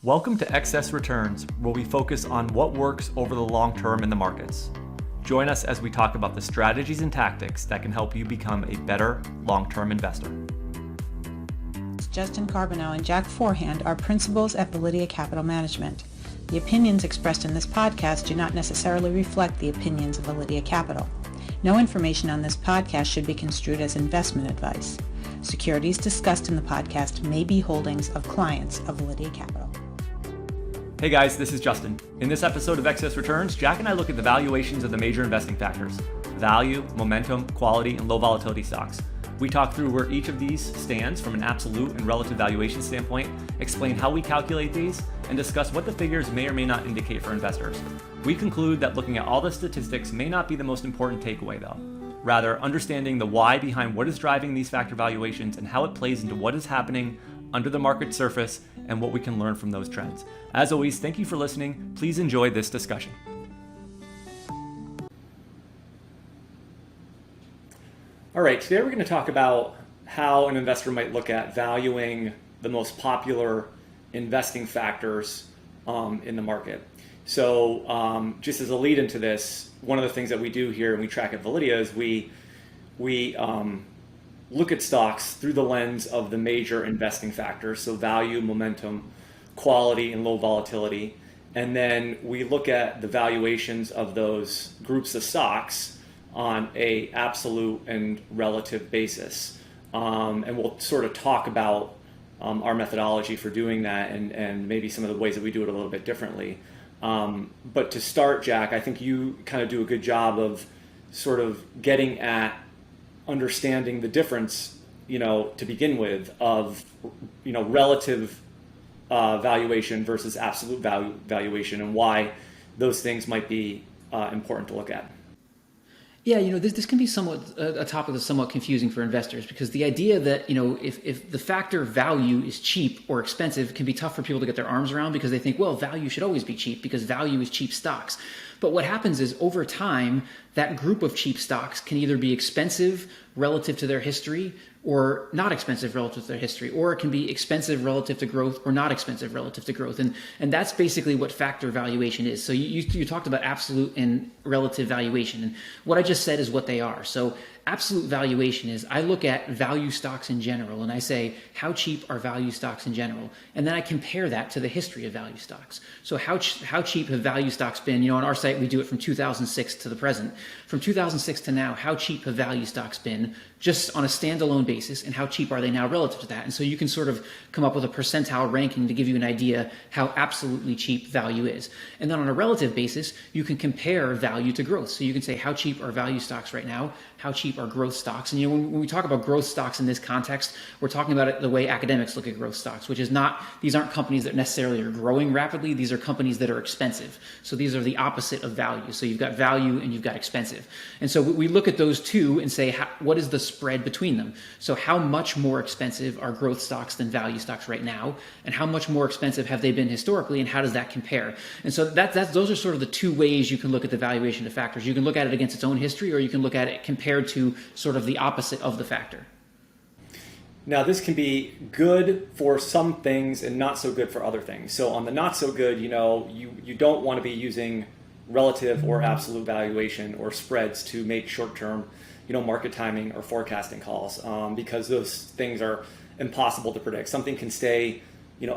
Welcome to Excess Returns, where we focus on what works over the long term in the markets. Join us as we talk about the strategies and tactics that can help you become a better long-term investor. Justin Carbonneau and Jack Forehand are principals at Validea Capital Management. The opinions expressed in this podcast do not necessarily reflect the opinions of Validea Capital. No information on this podcast should be construed as investment advice. Securities discussed in the podcast may be holdings of clients of Validea Capital. Hey guys, this is Justin. In this episode of Excess Returns, Jack and I look at the valuations of the major investing factors: value, momentum, quality, and low volatility stocks. We talk through where each of these stands from an absolute and relative valuation standpoint, explain how we calculate these, and discuss what the figures may or may not indicate for investors. We conclude that looking at all the statistics may not be the most important takeaway though. Rather, understanding the why behind what is driving these factor valuations and how it plays into what is happening under the market surface and what we can learn from those trends. As always, thank you for listening. Please enjoy this discussion. All right, today we're going to talk about how an investor might look at valuing the most popular investing factors in the market. So just as a lead into this, one of the things that we do here and we track at Validea is we look at stocks through the lens of the major investing factors, so value, momentum, quality, and low volatility. And then we look at the valuations of those groups of stocks on a absolute and relative basis. And we'll sort of talk about our methodology for doing that and maybe some of the ways that we do it a little bit differently. But to start, Jack, I think you kind of do a good job of sort of getting at understanding the difference, to begin with, of, relative valuation versus absolute valuation, and why those things might be important to look at. Yeah, this can be somewhat a topic that's somewhat confusing for investors, because the idea that, if the factor value is cheap or expensive can be tough for people to get their arms around, because they think, well, value should always be cheap because value is cheap stocks. But what happens is over time, that group of cheap stocks can either be expensive relative to their history or not expensive relative to their history, or it can be expensive relative to growth or not expensive relative to growth. And that's basically what factor valuation is. So you talked about absolute and relative valuation, and what I just said is what they are. So absolute valuation is, I look at value stocks in general and I say, how cheap are value stocks in general? And then I compare that to the history of value stocks. So how cheap have value stocks been? On our site, we do it from 2006 to the present. From 2006 to now, how cheap have value stocks been just on a standalone basis, and how cheap are they now relative to that? And so you can sort of come up with a percentile ranking to give you an idea how absolutely cheap value is. And then on a relative basis, you can compare value to growth. So you can say, how cheap are value stocks right now? How cheap are growth stocks? And when we talk about growth stocks in this context, we're talking about it the way academics look at growth stocks, which is these aren't companies that necessarily are growing rapidly. These are companies that are expensive. So these are the opposite of value. So you've got value and you've got expensive. And so we look at those two and say, what is the spread between them? So how much more expensive are growth stocks than value stocks right now? And how much more expensive have they been historically? And how does that compare? And so those are sort of the two ways you can look at the valuation of factors. You can look at it against its own history, or you can look at it compared to sort of the opposite of the factor. Now, this can be good for some things and not so good for other things. So on the not so good, you don't want to be using relative or absolute valuation or spreads to make short-term, market timing or forecasting calls, because those things are impossible to predict. Something can stay,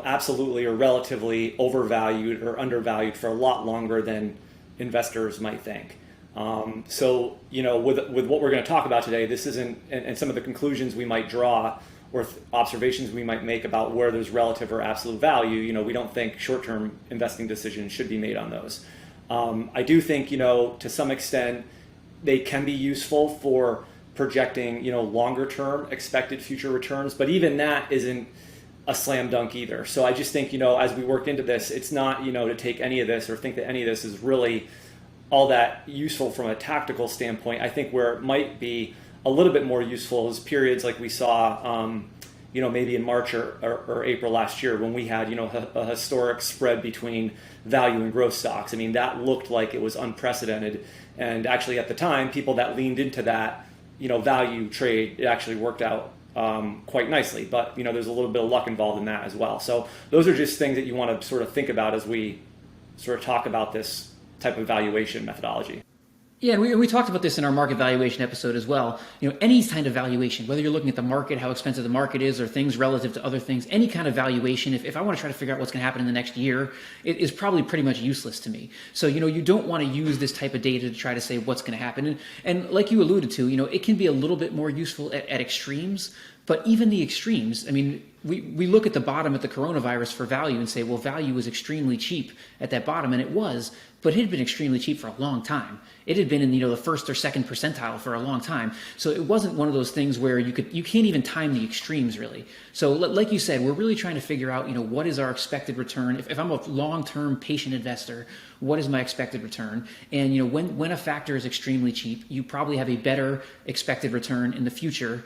absolutely or relatively overvalued or undervalued for a lot longer than investors might think. So, with what we're going to talk about today, this isn't, and some of the conclusions we might draw or observations we might make about where there's relative or absolute value, we don't think short-term investing decisions should be made on those. I do think, to some extent, they can be useful for projecting, longer-term expected future returns, but even that isn't a slam dunk either. So I just think, as we worked into this, it's not, to take any of this or think that any of this is really all that useful from a tactical standpoint. I think where it might be a little bit more useful is periods like we saw, maybe in March or April last year, when we had, a historic spread between value and growth stocks. I mean, that looked like it was unprecedented. And actually at the time, people that leaned into that, value trade, it actually worked out quite nicely. But there's a little bit of luck involved in that as well. So those are just things that you want to sort of think about as we sort of talk about this type of valuation methodology. Yeah, and we talked about this in our market valuation episode as well. Any kind of valuation, whether you're looking at the market, how expensive the market is, or things relative to other things, any kind of valuation, if I want to try to figure out what's going to happen in the next year, it is probably pretty much useless to me. So, you don't want to use this type of data to try to say what's going to happen. And like you alluded to, it can be a little bit more useful at extremes, but even the extremes, I mean, we look at the bottom at the coronavirus for value and say, well, value was extremely cheap at that bottom, and it was, but it had been extremely cheap for a long time. It had been in the first or second percentile for a long time. So it wasn't one of those things where you can't even time the extremes really. So like you said, we're really trying to figure out what is our expected return. If I'm a long-term patient investor, what is my expected return? And when a factor is extremely cheap, you probably have a better expected return in the future,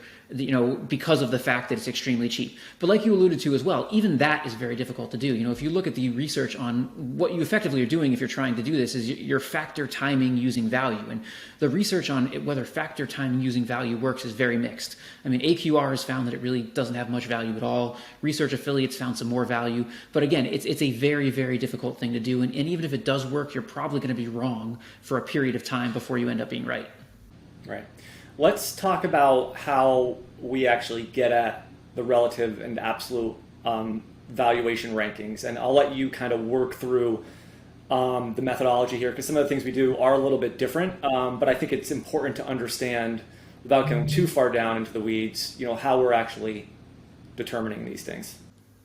because of the fact that it's extremely cheap. But like you alluded to as well, even that is very difficult to do. If you look at the research on what you effectively are doing if you're trying to do this is you're factor timing using value. And the research on whether factor timing using value works is very mixed. I mean, AQR has found that it really doesn't have much value at all. Research Affiliates found some more value. But again, it's a very, very difficult thing to do. And even if it does work, you're probably going to be wrong for a period of time before you end up being right. Right. Let's talk about how we actually get at the relative and absolute valuation rankings. And I'll let you kind of work through the methodology here, because some of the things we do are a little bit different. But I think it's important to understand, without going too far down into the weeds, how we're actually determining these things.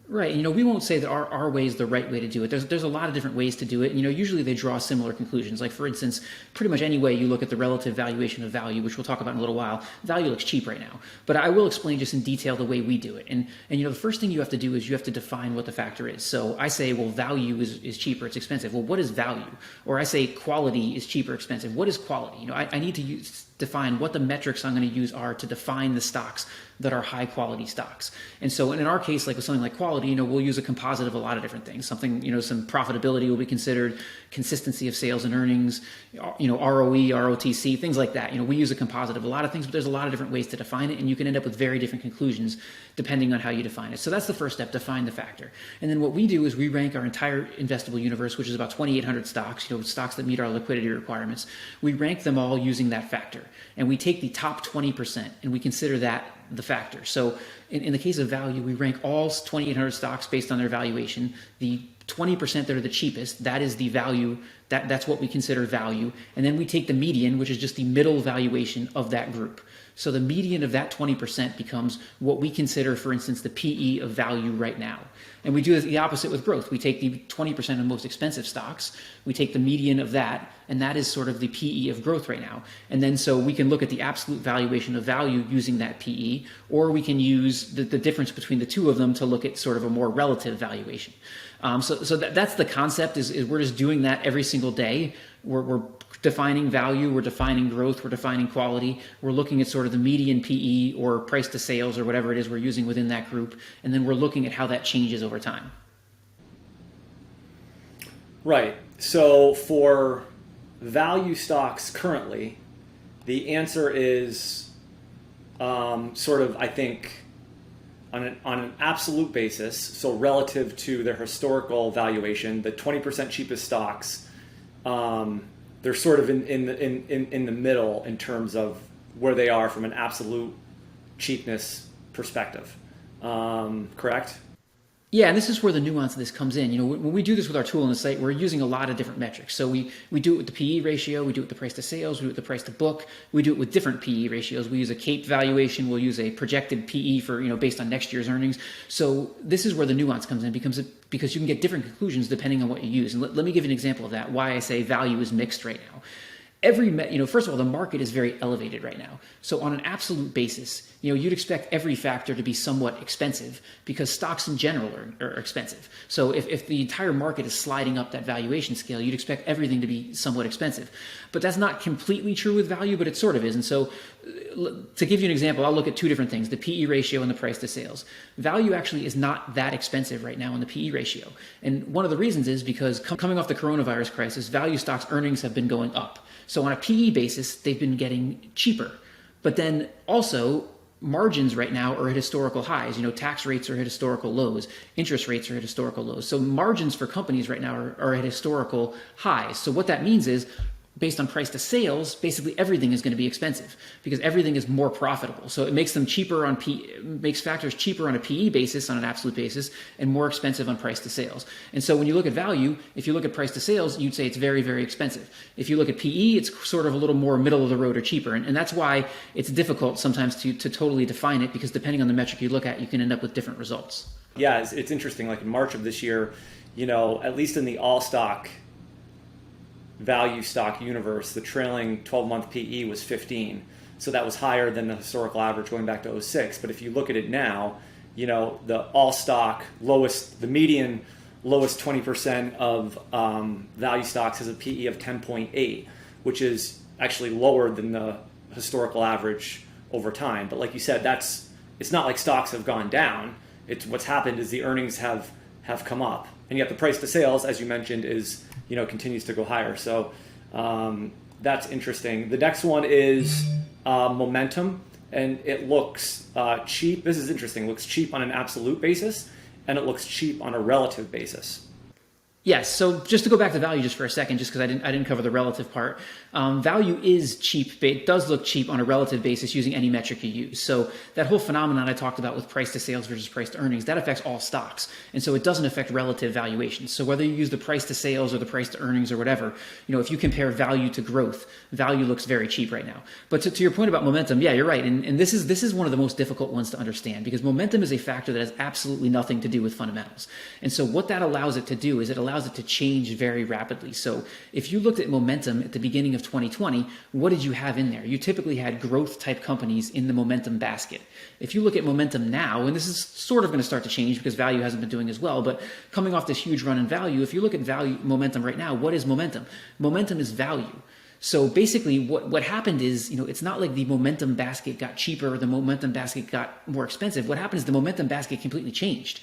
Right. We won't say that our way is the right way to do it. There's a lot of different ways to do it. Usually they draw similar conclusions. Like, for instance, pretty much any way you look at the relative valuation of value, which we'll talk about in a little while, value looks cheap right now. But I will explain just in detail the way we do it. And the first thing you have to do is you have to define what the factor is. So I say, well, value is cheap or it's expensive. Well, what is value? Or I say quality is cheap or expensive. What is quality? I need to define what the metrics I'm going to use are to define the stocks that are high quality stocks. And so in our case, like with something like quality, we'll use a composite of a lot of different things. Something, some profitability will be considered, consistency of sales and earnings, ROE, ROTC, things like that. We use a composite of a lot of things, but there's a lot of different ways to define it, and you can end up with very different conclusions depending on how you define it. So that's the first step, define the factor. And then what we do is we rank our entire investable universe, which is about 2,800 stocks, stocks that meet our liquidity requirements. We rank them all using that factor. And we take the top 20% and we consider that the factor. So in the case of value, we rank all 2,800 stocks based on their valuation. The 20% that are the cheapest, that is the value, that's what we consider value. And then we take the median, which is just the middle valuation of that group. So the median of that 20% becomes what we consider, for instance, the PE of value right now. And we do the opposite with growth. We take the 20% of most expensive stocks, we take the median of that, and that is sort of the PE of growth right now. And then so we can look at the absolute valuation of value using that PE, or we can use the difference between the two of them to look at sort of a more relative valuation. So that's the concept, is we're just doing that every single day. We're defining value, we're defining growth, we're defining quality. We're looking at sort of the median PE or price to sales or whatever it is we're using within that group. And then we're looking at how that changes over time. Right. So for value stocks currently, the answer is sort of, I think, on an absolute basis, so relative to their historical valuation, the 20% cheapest stocks, they're sort of in the middle in terms of where they are from an absolute cheapness perspective. Correct? Yeah, and this is where the nuance of this comes in. When we do this with our tool on the site, we're using a lot of different metrics. So we do it with the PE ratio, we do it with the price to sales, we do it with the price to book, we do it with different PE ratios. We use a CAPE valuation, we'll use a projected PE for, based on next year's earnings. So this is where the nuance comes in, because you can get different conclusions depending on what you use. And let me give you an example of that, why I say value is mixed right now. First of all, the market is very elevated right now. So on an absolute basis, you'd expect every factor to be somewhat expensive because stocks in general are expensive. So if the entire market is sliding up that valuation scale, you'd expect everything to be somewhat expensive. But that's not completely true with value, but it sort of is. And so to give you an example, I'll look at two different things, the PE ratio and the price to sales. Value actually is not that expensive right now in the PE ratio. And one of the reasons is because coming off the coronavirus crisis, value stocks earnings have been going up. So on a PE basis, they've been getting cheaper. But then also, margins right now are at historical highs. Tax rates are at historical lows. Interest rates are at historical lows. So margins for companies right now are at historical highs. So what that means is, based on price to sales, basically everything is going to be expensive because everything is more profitable. So it makes them cheaper makes factors cheaper on a PE basis, on an absolute basis, and more expensive on price to sales. And so when you look at value, if you look at price to sales, you'd say it's very, very expensive. If you look at PE, it's sort of a little more middle of the road or cheaper. And that's why it's difficult sometimes to totally define it, because depending on the metric you look at, you can end up with different results. Yeah, it's interesting. Like in March of this year, at least in the all stock value stock universe, the trailing 12-month PE was 15. So that was higher than the historical average going back to '06. But if you look at it now, the all stock the median lowest 20% of value stocks has a PE of 10.8, which is actually lower than the historical average over time. But like you said, it's not like stocks have gone down. It's what's happened is the earnings have come up, and yet the price to sales, as you mentioned, is continues to go higher. So that's interesting. The next one is momentum, and it looks cheap. This is interesting. It looks cheap on an absolute basis, and it looks cheap on a relative basis. Yes. So just to go back to value just for a second, just because I didn't cover the relative part. Value is cheap, but it does look cheap on a relative basis using any metric you use. So that whole phenomenon I talked about with price to sales versus price to earnings, that affects all stocks. And so it doesn't affect relative valuations. So whether you use the price to sales or the price to earnings or whatever, if you compare value to growth, value looks very cheap right now. But to your point about momentum, yeah, you're right. And this is one of the most difficult ones to understand, because momentum is a factor that has absolutely nothing to do with fundamentals. And so what that allows it to do is it allows it to change very rapidly. So if you looked at momentum at the beginning of 2020, what did you have in there? You typically had growth type companies in the momentum basket. If you look at momentum now, and this is sort of going to start to change because value hasn't been doing as well, but coming off this huge run in value, if you look at value momentum right now, what is momentum? Momentum is value. So basically what happened is, it's not like the momentum basket got cheaper or the momentum basket got more expensive. What happened is the momentum basket completely changed.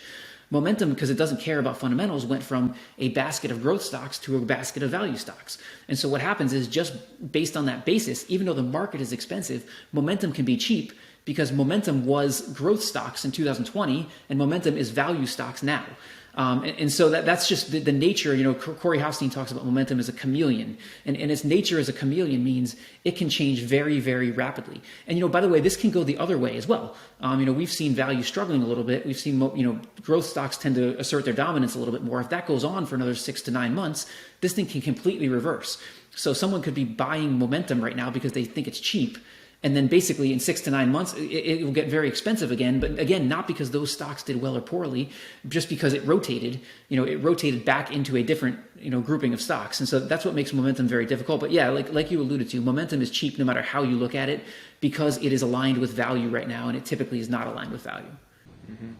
Momentum, because it doesn't care about fundamentals, went from a basket of growth stocks to a basket of value stocks. And so what happens is, just based on that basis, even though the market is expensive, momentum can be cheap because momentum was growth stocks in 2020 and momentum is value stocks now. And so that's just the nature. Corey Haustein talks about momentum as a chameleon, and its nature as a chameleon means it can change very, very rapidly. And by the way, this can go the other way as well. We've seen value struggling a little bit. We've seen growth stocks tend to assert their dominance a little bit more. If that goes on for another 6 to 9 months, this thing can completely reverse. So someone could be buying momentum right now because they think it's cheap. And then basically in 6 to 9 months, it will get very expensive again. But again, not because those stocks did well or poorly, just because it rotated, it rotated back into a different, grouping of stocks. And so that's what makes momentum very difficult. But yeah, like you alluded to, momentum is cheap no matter how you look at it, because it is aligned with value right now. And it typically is not aligned with value. Mm-hmm.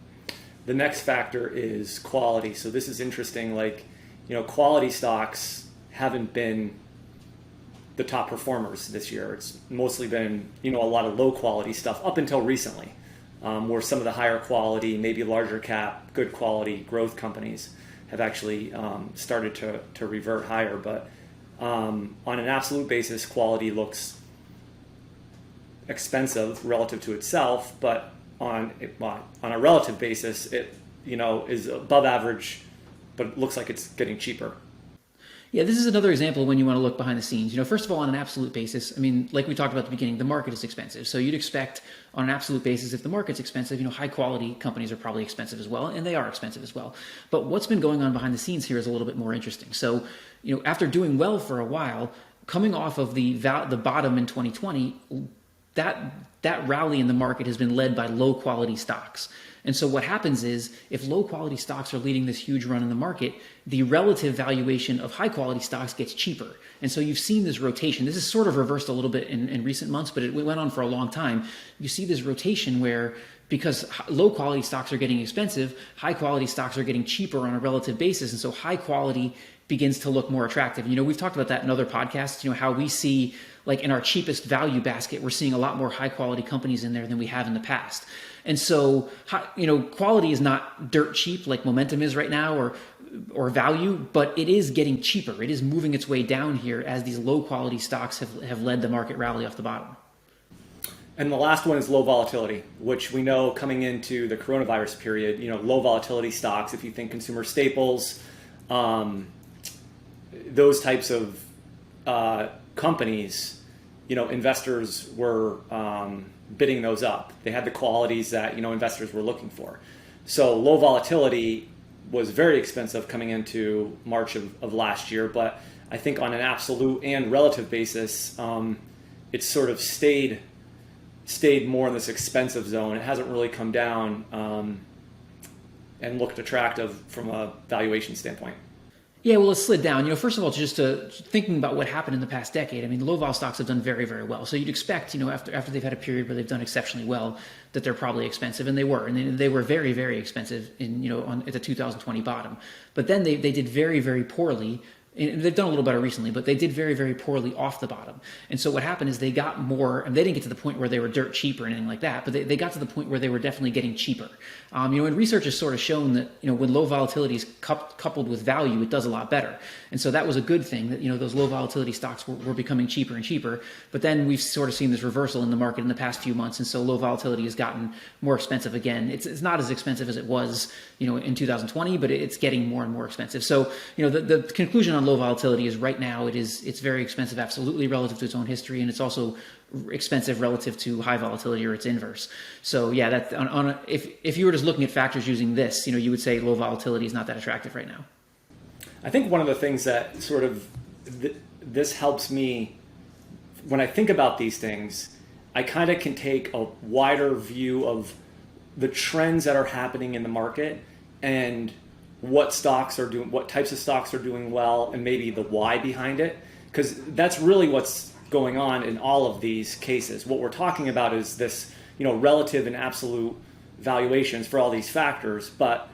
The next factor is quality. So this is interesting. Quality stocks haven't been the top performers this year. It's mostly been, a lot of low quality stuff up until recently, where some of the higher quality, maybe larger cap, good quality growth companies have actually started to revert higher. But on an absolute basis, quality looks expensive relative to itself, but on a relative basis, it is above average, but it looks like it's getting cheaper. Yeah, this is another example when you want to look behind the scenes. First of all, on an absolute basis, like we talked about at the beginning, the market is expensive. So you'd expect on an absolute basis, if the market's expensive, high quality companies are probably expensive as well, and they are expensive as well. But what's been going on behind the scenes here is a little bit more interesting. So, after doing well for a while, coming off of the bottom in 2020, that rally in the market has been led by low quality stocks. And so what happens is, if low quality stocks are leading this huge run in the market, the relative valuation of high quality stocks gets cheaper. And so you've seen this rotation. This is sort of reversed a little bit in recent months, but it went on for a long time. You see this rotation where, because low quality stocks are getting expensive, high quality stocks are getting cheaper on a relative basis. And so high quality begins to look more attractive. We've talked about that in other podcasts, how we see, in our cheapest value basket, we're seeing a lot more high quality companies in there than we have in the past. And so, quality is not dirt cheap like momentum is right now, or value, but it is getting cheaper. It is moving its way down here as these low quality stocks have led the market rally off the bottom. And the last one is low volatility, which we know coming into the coronavirus period, low volatility stocks, if you think consumer staples, those types of companies, investors were bidding those up. They had the qualities that, investors were looking for. So low volatility was very expensive coming into March of last year, but I think on an absolute and relative basis, it's sort of stayed more in this expensive zone. It hasn't really come down and looked attractive from a valuation standpoint. Yeah, well, it slid down. First of all, just thinking about what happened in the past decade, I mean, low vol stocks have done very, very well. So you'd expect, after they've had a period where they've done exceptionally well, that they're probably expensive, and they were. And they were very, very expensive at the 2020 bottom. But then they did very, very poorly. They've done a little better recently, but they did very, very poorly off the bottom. And so what happened is they got more, and they didn't get to the point where they were dirt cheap or anything like that, but they got to the point where they were definitely getting cheaper. And research has sort of shown that, when low volatility is coupled with value, it does a lot better. And so that was a good thing that, those low volatility stocks were becoming cheaper and cheaper. But then we've sort of seen this reversal in the market in the past few months. And so low volatility has gotten more expensive again. It's not as expensive as it was, in 2020, but it's getting more and more expensive. So, the conclusion on low volatility is right now it's very expensive, absolutely, relative to its own history. And it's also expensive relative to high volatility or its inverse. So yeah, that if you were just looking at factors using this, you would say low volatility is not that attractive right now. I think one of the things that sort of this helps me when I think about these things, I kind of can take a wider view of the trends that are happening in the market and what stocks are doing, what types of stocks are doing well, and maybe the why behind it, because that's really what's going on in all of these cases. What we're talking about is this, relative and absolute valuations for all these factors. But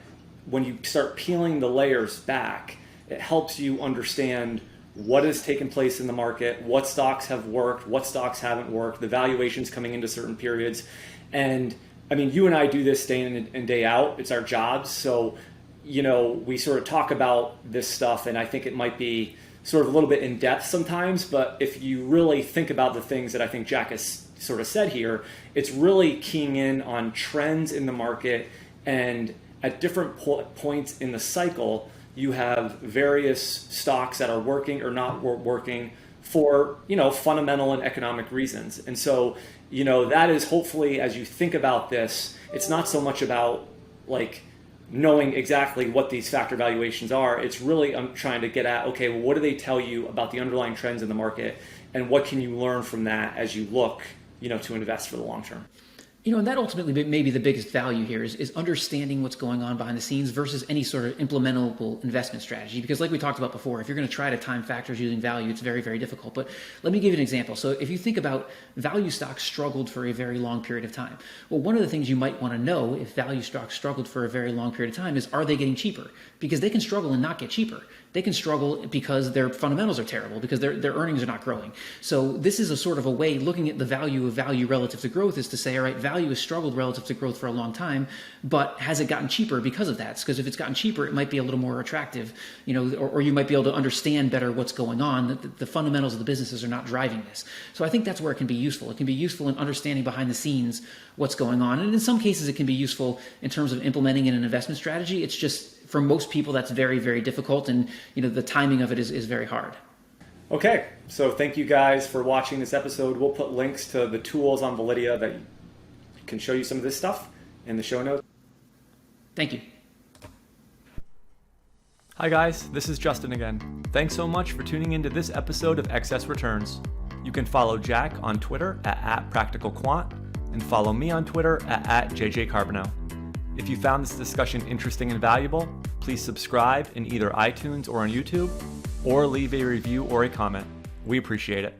when you start peeling the layers back, it helps you understand what has taken place in the market, what stocks have worked, what stocks haven't worked, the valuations coming into certain periods. And I mean, you and I do this day in and day out. It's our jobs. So, we sort of talk about this stuff, and I think it might be sort of a little bit in depth sometimes, but if you really think about the things that I think Jack has sort of said here, it's really keying in on trends in the market, and at different points in the cycle, you have various stocks that are working or not working for, fundamental and economic reasons. And so, that is hopefully, as you think about this, it's not so much about like knowing exactly what these factor valuations are. It's really trying to get at, okay, well, what do they tell you about the underlying trends in the market, and what can you learn from that as you look, to invest for the long term? And that ultimately may be the biggest value here is understanding what's going on behind the scenes versus any sort of implementable investment strategy. Because like we talked about before, if you're going to try to time factors using value, it's very, very difficult. But let me give you an example. So if you think about value stocks struggled for a very long period of time. Well, one of the things you might want to know if value stocks struggled for a very long period of time is, are they getting cheaper? Because they can struggle and not get cheaper. They can struggle because their fundamentals are terrible, because their earnings are not growing. So this is a sort of a way, looking at the value of value relative to growth, is to say, all right, value has struggled relative to growth for a long time, but has it gotten cheaper because of that? Because if it's gotten cheaper, it might be a little more attractive, or you might be able to understand better what's going on, that the fundamentals of the businesses are not driving this. So I think that's where it can be useful. It can be useful in understanding behind the scenes what's going on. And in some cases, it can be useful in terms of implementing an investment strategy. It's just, for most people, that's very, very difficult, and the timing of it is very hard. Okay, so thank you guys for watching this episode. We'll put links to the tools on Validea that can show you some of this stuff in the show notes. Thank you. Hi guys, this is Justin again. Thanks so much for tuning into this episode of Excess Returns. You can follow Jack on Twitter at @PracticalQuant, and follow me on Twitter at JJ Carbonneau. If you found this discussion interesting and valuable, please subscribe in either iTunes or on YouTube, or leave a review or a comment. We appreciate it.